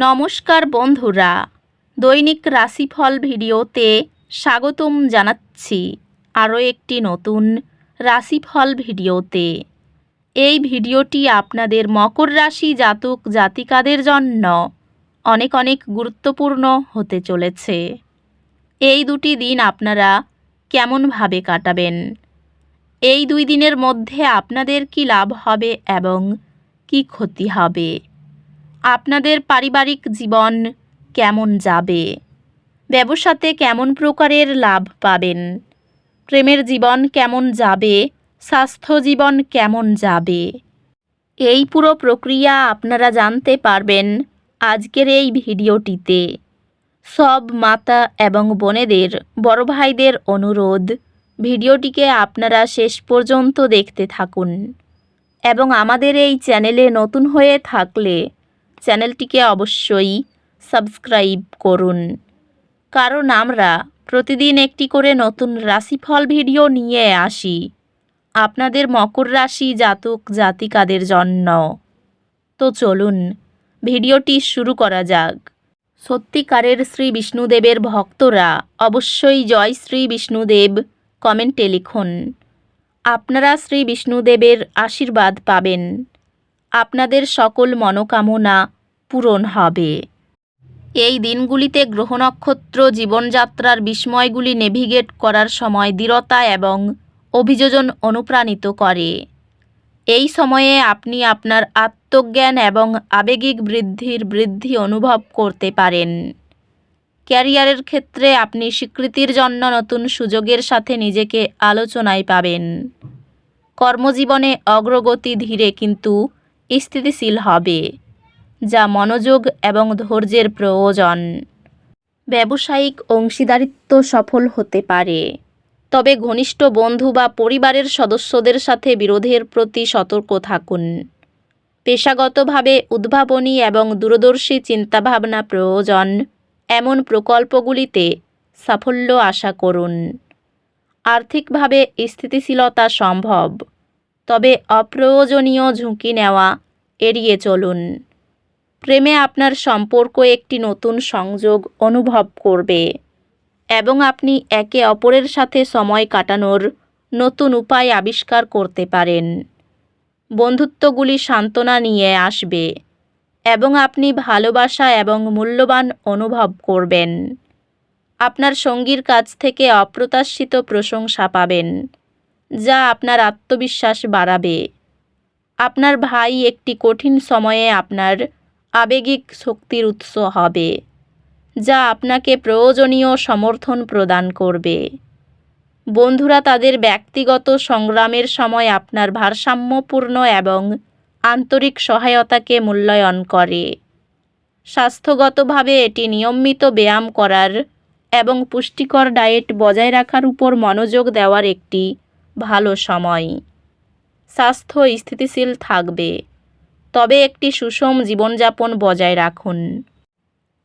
নমস্কার বন্ধুরা, দৈনিক রাশিফল ভিডিওতে স্বাগতম জানাচ্ছি আরও একটি নতুন রাশিফল ভিডিওতে। এই ভিডিওটি আপনাদের মকর রাশি জাতক জাতিকাদের জন্য অনেক অনেক গুরুত্বপূর্ণ হতে চলেছে। এই দুটি দিন আপনারা কেমনভাবে কাটাবেন, এই 2 দিনের মধ্যে আপনাদের কি লাভ হবে এবং কি ক্ষতি হবে, আপনাদের পারিবারিক জীবন কেমন যাবে, ব্যবসাতে কেমন প্রকারের লাভ পাবেন, প্রেমের জীবন কেমন যাবে, স্বাস্থ্য জীবন কেমন যাবে, এই পুরো প্রক্রিয়া আপনারা জানতে পারবেন আজকের এই ভিডিওটিতে। সব মাতা এবং বোনেদের, বড় ভাইদের অনুরোধ, ভিডিওটিকে আপনারা শেষ পর্যন্ত দেখতে থাকুন এবং আমাদের এই চ্যানেলে নতুন হয়ে থাকলে চ্যানেলটিকে অবশ্যই সাবস্ক্রাইব করুন, কারণ আমরা প্রতিদিন একটি করে নতুন রাশিফল ভিডিও নিয়ে আসি আপনাদের মকর রাশি জাতক জাতিকাদের জন্য। তো চলুন ভিডিওটি শুরু করা যাক। সত্যিকারের শ্রী বিষ্ণুদেবের ভক্তরা অবশ্যই জয় শ্রী বিষ্ণুদেব কমেন্টে লিখুন। আপনারা শ্রী বিষ্ণুদেবের আশীর্বাদ পাবেন, আপনাদের সকল মনোকামনা পূরণ হবে। এই দিনগুলিতে গ্রহ নক্ষত্র জীবনযাত্রার বিস্ময়গুলি নেভিগেট করার সময় দৃঢ়তা এবং অভিযোজন অনুপ্রাণিত করে। এই সময়ে আপনি আপনার আত্মজ্ঞান এবং আবেগিক বৃদ্ধি অনুভব করতে পারেন। ক্যারিয়ারের ক্ষেত্রে আপনি স্বীকৃতির জন্য নতুন সুযোগের সাথে নিজেকে আলোচনায় পাবেন। কর্মজীবনে অগ্রগতি ধীরে কিন্তু স্থিতিশীল হবে, যা মনোযোগ এবং ধৈর্যের প্রয়োজন। ব্যবসায়িক অংশীদারিত্ব সফল হতে পারে, তবে ঘনিষ্ঠ বন্ধু বা পরিবারের সদস্যদের সাথে বিরোধের প্রতি সতর্ক থাকুন। পেশাগতভাবে উদ্ভাবনী এবং দূরদর্শী চিন্তাভাবনা প্রয়োজন, এমন প্রকল্পগুলিতে সাফল্য আশা করুন। আর্থিকভাবে স্থিতিশীলতা সম্ভব, তবে অপ্রয়োজনীয় ঝুঁকি নেওয়া এড়িয়ে চলুন। প্রেমে আপনার সম্পর্ক একটি নতুন সংযোগ অনুভব করবে এবং আপনি একে অপরের সাথে সময় কাটানোর নতুন উপায় আবিষ্কার করতে পারেন। বন্ধুত্বগুলি সান্ত্বনা নিয়ে আসবে এবং আপনি ভালোবাসা এবং মূল্যবান অনুভব করবেন। আপনার সঙ্গীর কাছ থেকে অপ্রত্যাশিত প্রশংসা পাবেন, যা আপনার আত্মবিশ্বাস বাড়াবে। আপনার ভাই একটি কঠিন সময়ে আপনার আবেগিক শক্তির উৎস হবে, যা আপনাকে প্রয়োজনীয় সমর্থন প্রদান করবে। বন্ধুরা তাদের ব্যক্তিগত সংগ্রামের সময় আপনার ভারসাম্যপূর্ণ এবং আন্তরিক সহায়তাকে মূল্যায়ন করে। স্বাস্থ্যগতভাবে এটি নিয়মিত ব্যায়াম করার এবং পুষ্টিকর ডায়েট বজায় রাখার উপর মনোযোগ দেওয়ার একটি ভালো সময়। স্বাস্থ্য স্থিতিশীল থাকবে, তবে একটি সুষম জীবনযাপন বজায় রাখুন।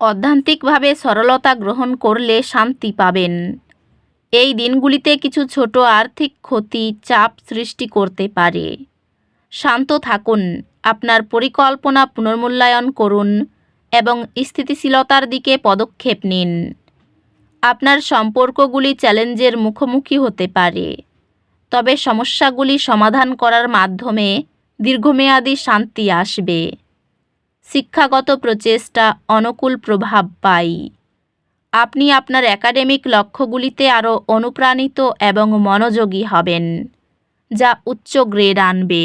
অধ্যাত্মিকভাবে সরলতা গ্রহণ করলে শান্তি পাবেন। এই দিনগুলিতে কিছু ছোট আর্থিক ক্ষতি চাপ সৃষ্টি করতে পারে। শান্ত থাকুন, আপনার পরিকল্পনা পুনর্মূল্যায়ন করুন এবং স্থিতিশীলতার দিকে পদক্ষেপ নিন। আপনার সম্পর্কগুলি চ্যালেঞ্জের মুখোমুখি হতে পারে, তবে সমস্যাগুলি সমাধান করার মাধ্যমে দীর্ঘমেয়াদী শান্তি আসবে। শিক্ষাগত প্রচেষ্টা অনুকূল প্রভাব পায়। আপনি আপনার একাডেমিক লক্ষ্যগুলিতে আরও অনুপ্রাণিত এবং মনোযোগী হবেন, যা উচ্চ গ্রেড আনবে।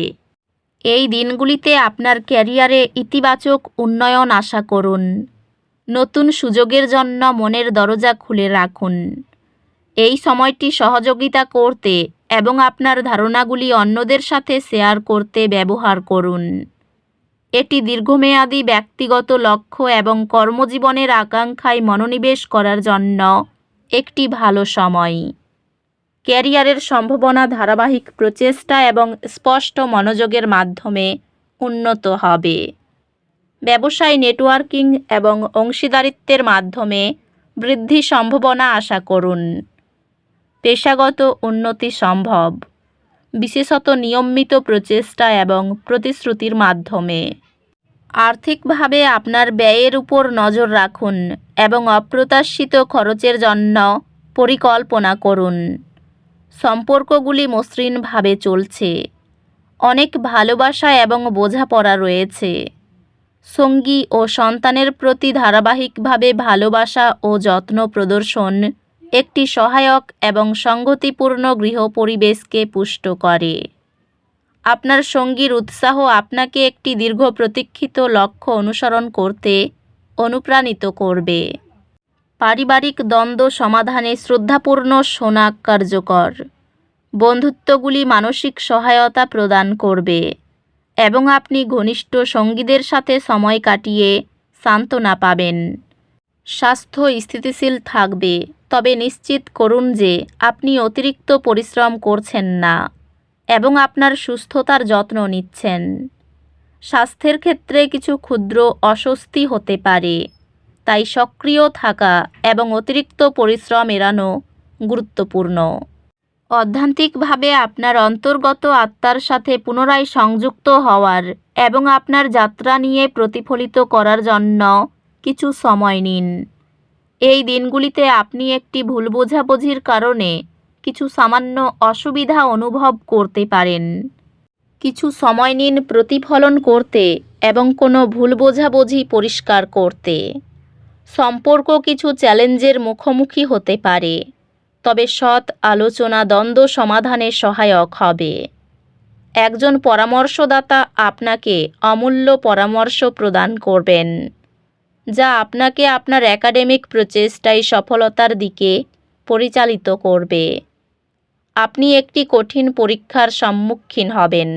এই দিনগুলিতে আপনার ক্যারিয়ারে ইতিবাচক উন্নয়ন আশা করুন। নতুন সুযোগের জন্য মনের দরজা খুলে রাখুন। এই সময়টি সহযোগিতা করতে এবং আপনার ধারণাগুলি অন্যদের সাথে শেয়ার করতে ব্যবহার করুন। এটি দীর্ঘমেয়াদী ব্যক্তিগত লক্ষ্য এবং কর্মজীবনের আকাঙ্ক্ষায় মনোনিবেশ করার জন্য একটি ভালো সময়। ক্যারিয়ারের সম্ভাবনা ধারাবাহিক প্রচেষ্টা এবং স্পষ্ট মনোযোগের মাধ্যমে উন্নত হবে। ব্যবসায় নেটওয়ার্কিং এবং অংশীদারিত্বের মাধ্যমে বৃদ্ধি সম্ভাবনা আশা করুন। পেশাগত উন্নতি সম্ভব, বিশেষত নিয়মিত প্রচেষ্টা এবং প্রতিশ্রুতির মাধ্যমে। আর্থিকভাবে আপনার ব্যয়ের উপর নজর রাখুন এবং অপ্রত্যাশিত খরচের জন্য পরিকল্পনা করুন। সম্পর্কগুলি মসৃণভাবে চলছে। অনেক ভালোবাসা এবং বোঝাপড়া রয়েছে। সঙ্গী ও সন্তানের প্রতি ধারাবাহিকভাবে ভালোবাসা ও যত্ন প্রদর্শন একটি সহায়ক এবং সংগতিপূর্ণ গৃহ পরিবেশকে পুষ্ট করে। আপনার সঙ্গীর উৎসাহ আপনাকে একটি দীর্ঘ প্রতীক্ষিত লক্ষ্য অনুসরণ করতে অনুপ্রাণিত করবে। পারিবারিক দ্বন্দ্ব সমাধানে শ্রদ্ধাপূর্ণ শোনা কার্যকর। বন্ধুত্বগুলি মানসিক সহায়তা প্রদান করবে এবং আপনি ঘনিষ্ঠ সঙ্গীদের সাথে সময় কাটিয়ে সান্ত্বনা পাবেন। স্বাস্থ্য স্থিতিশীল থাকবে, তবে নিশ্চিত করুন যে আপনি অতিরিক্ত পরিশ্রম করছেন না এবং আপনার সুস্থতার যত্ন নিচ্ছেন। স্বাস্থ্যের ক্ষেত্রে কিছু ক্ষুদ্র অস্বস্তি হতে পারে, তাই সক্রিয় থাকা এবং অতিরিক্ত পরিশ্রম এড়ানো গুরুত্বপূর্ণ। অধ্যাত্মিকভাবে আপনার অন্তর্গত আত্মার সাথে পুনরায় সংযুক্ত হওয়ার এবং আপনার যাত্রা নিয়ে প্রতিফলিত করার জন্য কিছু সময় নিন। এই দিনগুলিতে আপনি একটি ভুল বোঝাবুঝির কারণে কিছু সামান্য অসুবিধা অনুভব করতে পারেন। কিছু সময় নিন প্রতিফলন করতে এবং কোনো ভুল বোঝাবুঝি পরিষ্কার করতে। সম্পর্ক কিছু চ্যালেঞ্জের মুখোমুখি হতে পারে, তবে সৎ আলোচনা দ্বন্দ্ব সমাধানে সহায়ক হবে। একজন পরামর্শদাতা আপনাকে অমূল্য পরামর্শ প্রদান করবেন, যা আপনাকে আপনার একাডেমিক প্রচেষ্টায় সফলতার দিকে পরিচালিত করবে। আপনি একটি কঠিন পরীক্ষার সম্মুখীন হবেন,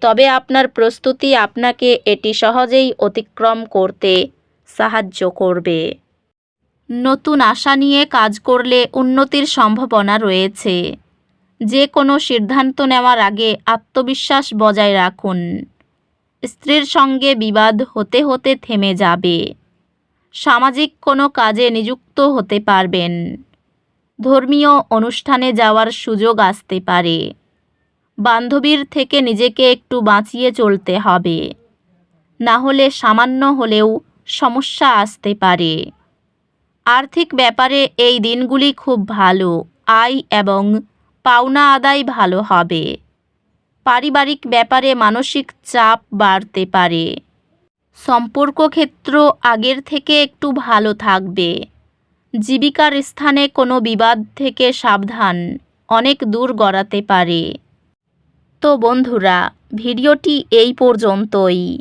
তবে আপনার প্রস্তুতি আপনাকে এটি সহজেই অতিক্রম করতে সাহায্য করবে। নতুন আশা নিয়ে কাজ করলে উন্নতির সম্ভাবনা রয়েছে। যে কোনো সিদ্ধান্ত নেওয়ার আগে আত্মবিশ্বাস বজায় রাখুন। স্ত্রীর সঙ্গে বিবাদ হতে হতে থেমে যাবে। সামাজিক কোনো কাজে নিযুক্ত হতে পারবেন। ধর্মীয় অনুষ্ঠানে যাওয়ার সুযোগ আসতে পারে। বান্ধবীর থেকে নিজেকে একটু বাঁচিয়ে চলতে হবে, না হলে সামান্য হলেও সমস্যা আসতে পারে। আর্থিক ব্যাপারে এই দিনগুলি খুব ভালো। আয় এবং পাওনা আদায় ভালো হবে। পারিবারিক ব্যাপারে মানসিক চাপ বাড়তে পারে। সম্পর্ক ক্ষেত্র আগের থেকে একটু ভালো থাকবে। জীবিকার স্থানে কোনো বিবাদ থেকে সাবধান, অনেক দূর গড়াতে পারে। তো বন্ধুরা, ভিডিওটি এই পর্যন্তই।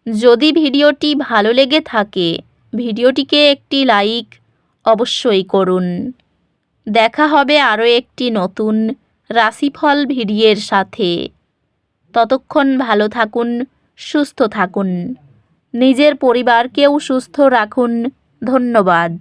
যদি ভিডিওটি ভালো লেগে থাকে, ভিডিওটিকে একটি লাইক অবশ্যই করুন। দেখা হবে আরও একটি নতুন রাশিফল ভিডিওর সাথে। ততক্ষণ ভালো থাকুন, সুস্থ থাকুন, নিজের পরিবারকেও সুস্থ রাখুন। ধন্যবাদ।